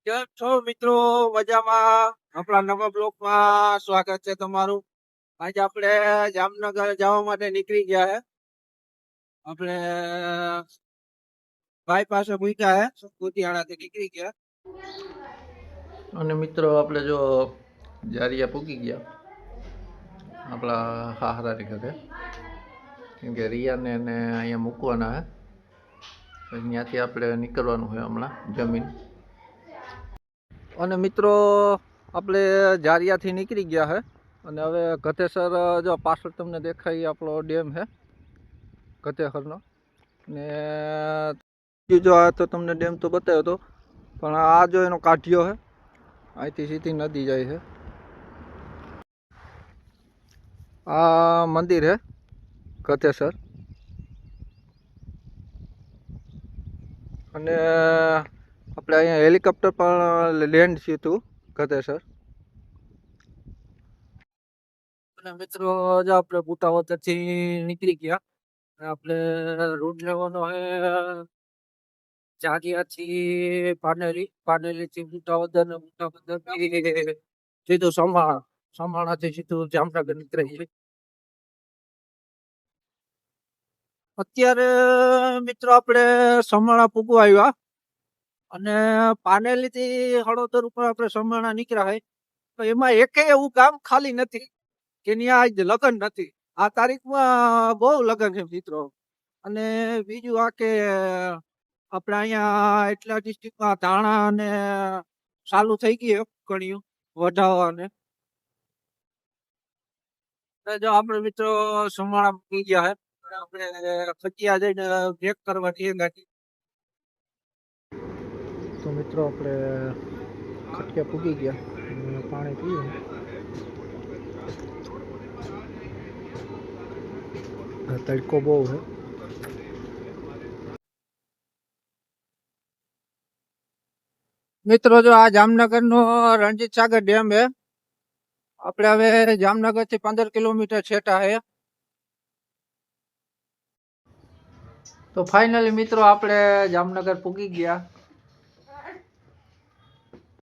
કેમ છો મિત્રો? મજામાં? આપણા નવા બ્લોકમાં સ્વાગત છે તમારું. આજે આપણે જામનગર જવા માટે નીકળી ગયા હે. આપણે ભાઈ પાસે મૂક્યા હે, કુતિયાણાથી નીકળી ગયા. અને મિત્રો આપણે જો જારિયા પૂકી ગયા આપણા હાહરાની ઘરે, કેમ કે રિયાને એને અહીંયા મૂકવાના હે. ત્યાંથી આપણે નીકળવાનું હોય હમણાં જમીન. અને મિત્રો આપણે જારિયાથી નીકળી ગયા હે અને હવે ગતેસર જો પાછળ તમને દેખાય આપણો ડેમ છે ગતેસરનો. ને જો આ તો તમને ડેમ તો બતાવ્યો હતો, પણ આ જો એનો કાઢ્યો છે, અહીંથી સીધી નદી જાય છે. આ મંદિર છે ગતેસર, અને આપણે અહીંયા હેલિકોપ્ટર પણ લેન્ડ થયું હતું ગતેસર. અને મિત્રો જો આપણે ભૂતાવતરથી નીકળી ગયા. આપણે રૂટ લેવાનો હે જારિયાથી પાનેરી, પાનેરીથી ભૂતાવદર ને ભૂતાવદરથી સીધું સમાણા, સમાણાથી સીધું જામનગર નીકળી જાય. અત્યારે મિત્રો આપણે સમાણા પૂગવા આવ્યા અને પાનેલી થી હળોદર ઉપર આપણે સમાણા નીકળ્યા હોય તો એમાં એકે એવું ગામ ખાલી નથી કે ત્યાં આજ લગ્ન નથી. આ તારીખમાં બહુ લગ્ન છે મિત્રો. અને બીજું આ કે આપણે અહીંયા એટલા ડિસ્ટ્રિક્ટમાં ધાણા અને ચાલુ થઈ ગઈ ઘણી વઢાવવાને. જો આપણે મિત્રો સમાણા મૂકી ગયા હે, આપણે ખટિયા જઈને બ્રેક કરવાની એ ગાડી. તો મિત્રો આપણે ખટિયા પૂગી ગયા, પાણી પીવું. તડકો બહુ છે. મિત્રો જો આ જામનગરનો રણજીત સાગર ડેમ છે. આપણે હવે જામનગર થી 15 કિલોમીટર છેટા છે. તો ફાઇનલી મિત્રો આપણે જામનગર પૂગી ગયા